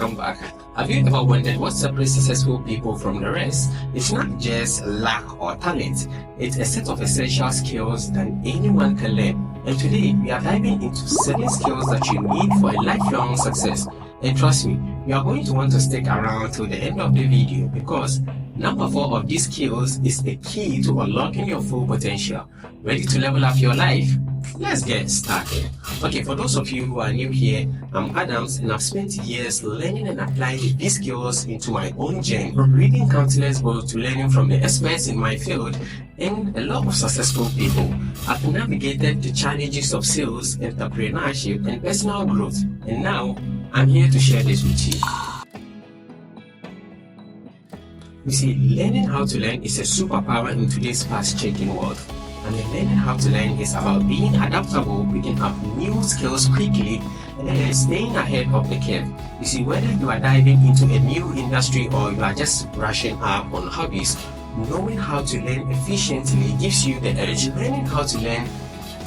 welcome back. Have you ever wondered what separates successful people from the rest? It's not just luck or talent, it's a set of essential skills that anyone can learn. And today, we are diving into 7 skills that you need for a lifelong success. And trust me, you are going to want to stick around till the end of the video because number 4 of these skills is the key to unlocking your full potential. Ready to level up your life? Let's get started. Okay, for those of you who are new here, I'm Adams and I've spent years learning and applying these skills into my own journey, from reading countless books to learning from the experts in my field and a lot of successful people. I've navigated the challenges of sales, entrepreneurship and personal growth, and now I'm here to share this with you. You see, learning how to learn is a superpower in today's fast-changing world. And learning how to learn is about being adaptable, picking up new skills quickly, and then staying ahead of the curve. You see, whether you are diving into a new industry or you are just brushing up on hobbies, knowing how to learn efficiently gives you the edge. Learning how to learn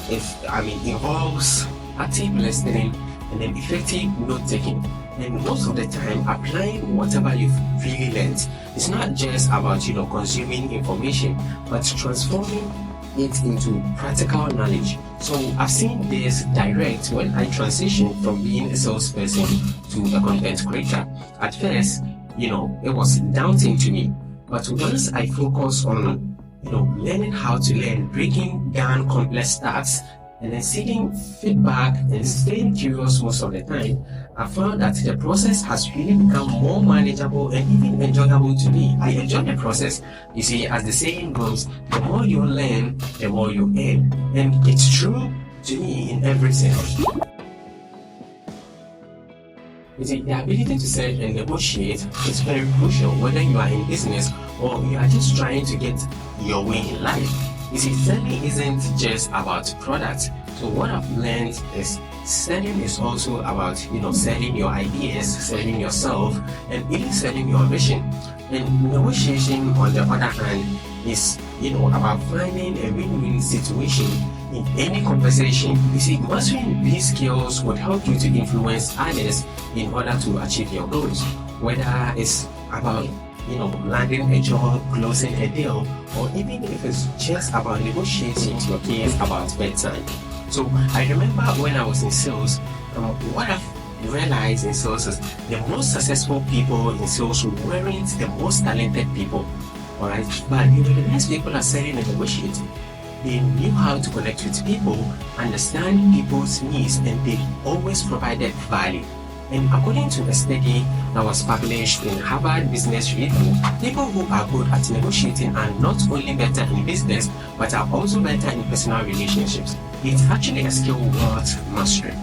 involves active listening and then effective note-taking. And most of the time, applying whatever you've really learned. It's not just about consuming information, but transforming it into practical knowledge. So I've seen this direct when I transitioned from being a salesperson to a content creator. At first, it was daunting to me, but once I focused on learning how to learn, breaking down complex tasks, and then seeking feedback and staying curious most of the time, I found that the process has really become more manageable and even enjoyable to me. I enjoy the process. You see, as the saying goes, the more you learn, the more you earn. And it's true to me in every sense. You see, the ability to sell and negotiate is very crucial whether you are in business or you are just trying to get your way in life. You see, selling isn't just about products. So what I've learned is selling is also about, selling your ideas, selling yourself, and even selling your vision. And negotiation, on the other hand, is, about finding a win-win situation in any conversation. You see, mastering these skills would help you to influence others in order to achieve your goals. Whether it's about landing a job, closing a deal, or even if it's just about negotiating your case about bedtime. So I remember when I was in sales, what I've realized in sales is the most successful people in sales weren't the most talented people, alright? But the best people are selling and negotiating. They knew how to connect with people, understand people's needs, and they always provided value. And according to a study that was published in Harvard Business Review, people who are good at negotiating are not only better in business, but are also better in personal relationships. It's actually a skill worth mastering.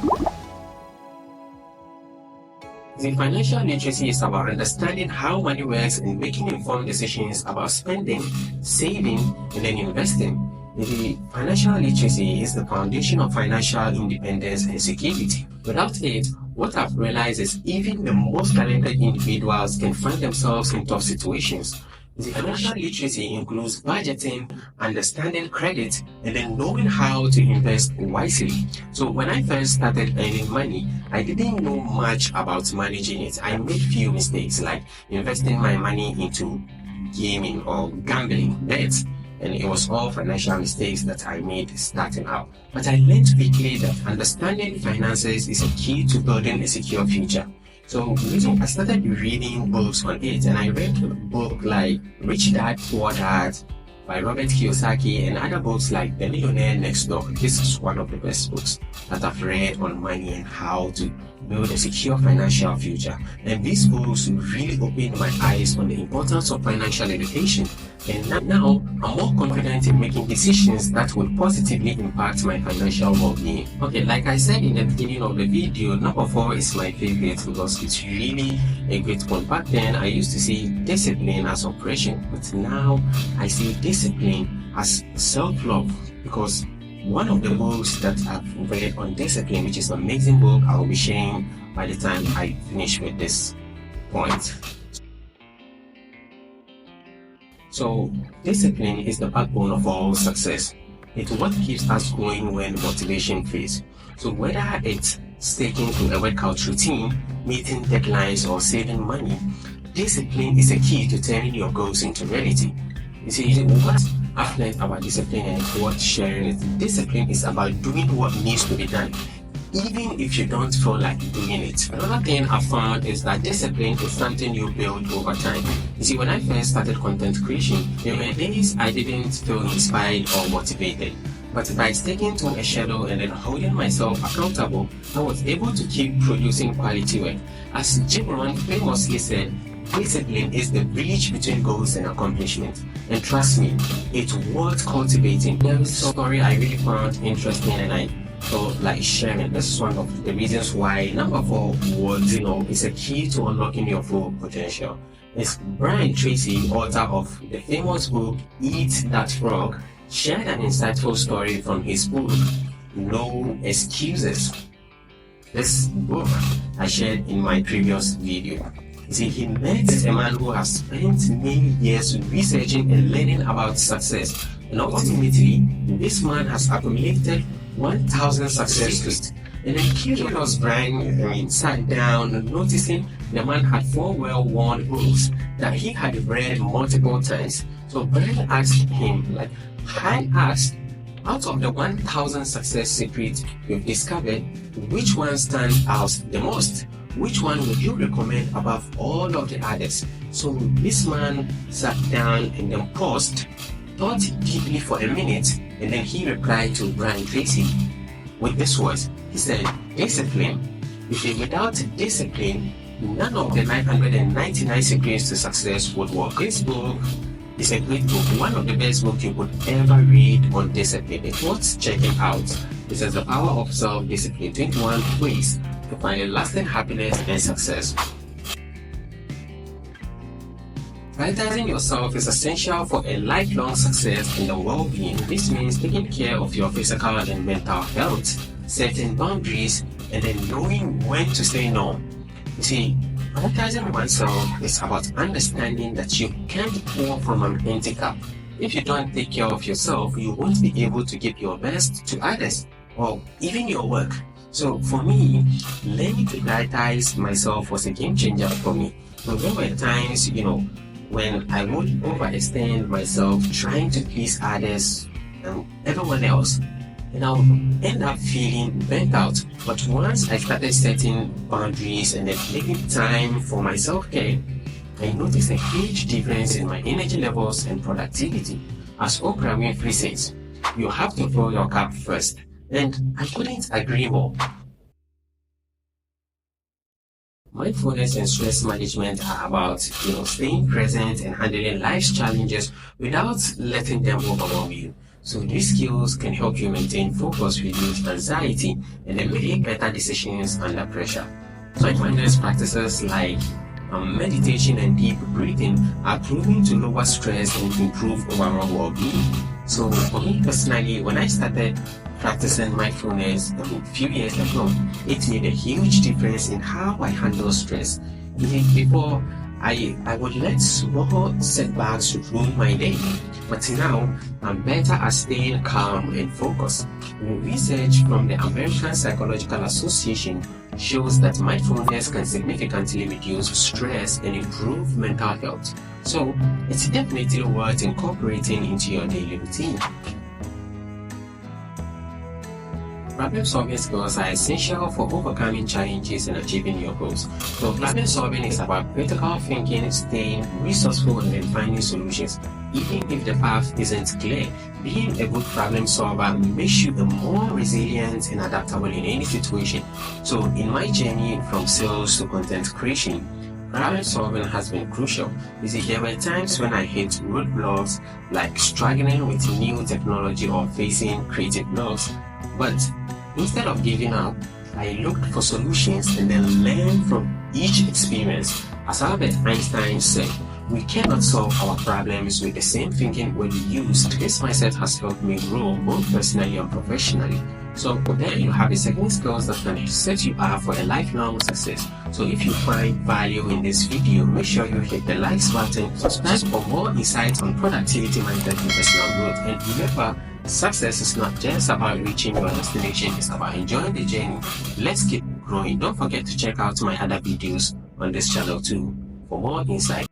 The financial literacy is about understanding how money works and making informed decisions about spending, saving, and then investing. The financial literacy is the foundation of financial independence and security. Without it, what I've realized is even the most talented individuals can find themselves in tough situations. The financial literacy includes budgeting, understanding credit, and then knowing how to invest wisely. So when I first started earning money, I didn't know much about managing it. I made few mistakes like investing my money into gaming or gambling bets. And it was all financial mistakes that I made starting out. But I learned quickly that understanding finances is a key to building a secure future. So I started reading books on it, and I read a book like Rich Dad, Poor Dad by Robert Kiyosaki and other books like The Millionaire Next Door. This is one of the best books that I've read on money and how to build a secure financial future. And these books really opened my eyes on the importance of financial education. And now I'm more confident in making decisions that will positively impact my financial well-being. Okay, like I said in the beginning of the video, number 4 is my favorite because it's really a great one. Back then, I used to see discipline as operation, but now I see discipline as self-love, because one of the books that I've read on discipline, which is an amazing book, I will be sharing by the time I finish with this point. So, discipline is the backbone of all success. It's what keeps us going when motivation fades. So whether it's sticking to a workout routine, meeting deadlines, or saving money, discipline is a key to turning your goals into reality. You see, what I've learned about discipline and what sharing is, discipline is about doing what needs to be done, even if you don't feel like doing it. Another thing I found is that discipline is something you build over time. You see, when I first started content creation, there were days I didn't feel inspired or motivated. But by sticking to a schedule and then holding myself accountable, I was able to keep producing quality work. As Jim Rohn famously said, discipline is the bridge between goals and accomplishment. And trust me, it's worth cultivating. There is a story I really found interesting and I felt like sharing. This is one of the reasons why number 4 was, is a key to unlocking your full potential. It's Brian Tracy, author of the famous book Eat That Frog, shared an insightful story from his book, No Excuses. This book I shared in my previous video. You see, he met a man who has spent many years researching and learning about success. And ultimately, this man has accumulated 1,000 success stories. And then curious Brian sat down noticing the man had 4 well-worn books that he had read multiple times. So Brian asked him, out of the 1,000 success secrets you've discovered, which one stands out the most? Which one would you recommend above all of the others? So this man sat down and then paused, thought deeply for a minute, and then he replied to Brian Tracy with this words. He said, discipline. You see, without discipline, none of the 999 secrets to success would work. This book is a great book, one of the best books you could ever read on discipline. It's worth checking out. It says The Power of Self-Discipline, 21 Ways to Find Lasting Happiness and Success. Prioritizing yourself is essential for a lifelong success and well-being. This means taking care of your physical and mental health, setting boundaries, and then knowing when to say no. You see, prioritizing oneself is about understanding that you can't pour from an empty cup. If you don't take care of yourself, you won't be able to give your best to others or even your work. So for me, learning to prioritize myself was a game changer for me. So there were times, when I would overextend myself trying to please others and everyone else, and I would end up feeling burnt out. But once I started setting boundaries and then taking time for my self-care, I noticed a huge difference in my energy levels and productivity. As Oprah Winfrey says, you have to fill your cup first. And I couldn't agree more. Mindfulness and stress management are about, staying present and handling life's challenges without letting them overwhelm you. So these skills can help you maintain focus, reduce anxiety, and then make better decisions under pressure. Mindfulness practices like meditation and deep breathing are proven to lower stress and improve overall well-being. So for me personally, when I started practicing mindfulness a few years ago, it made a huge difference in how I handle stress. Before, I would let small setbacks ruin my day, but now I'm better at staying calm and focused. Research from the American Psychological Association shows that mindfulness can significantly reduce stress and improve mental health. So it's definitely worth incorporating into your daily routine. Problem-solving skills are essential for overcoming challenges and achieving your goals. So problem-solving is about critical thinking, staying resourceful, and then finding solutions. Even if the path isn't clear, being a good problem solver makes you more resilient and adaptable in any situation. So in my journey from sales to content creation, problem solving has been crucial. You see, there were times when I hit roadblocks like struggling with new technology or facing creative blocks. But instead of giving up, I looked for solutions and then learned from each experience. As Albert Einstein said, we cannot solve our problems with the same thinking we used. This mindset has helped me grow both personally and professionally. So there you have the second skills that can set you up for a lifelong success. So if you find value in this video, make sure you hit the likes button, subscribe for more insights on productivity, mindset, and personal growth. And remember, success is not just about reaching your destination, it's about enjoying the journey. Let's keep growing. Don't forget to check out my other videos on this channel too for more insight.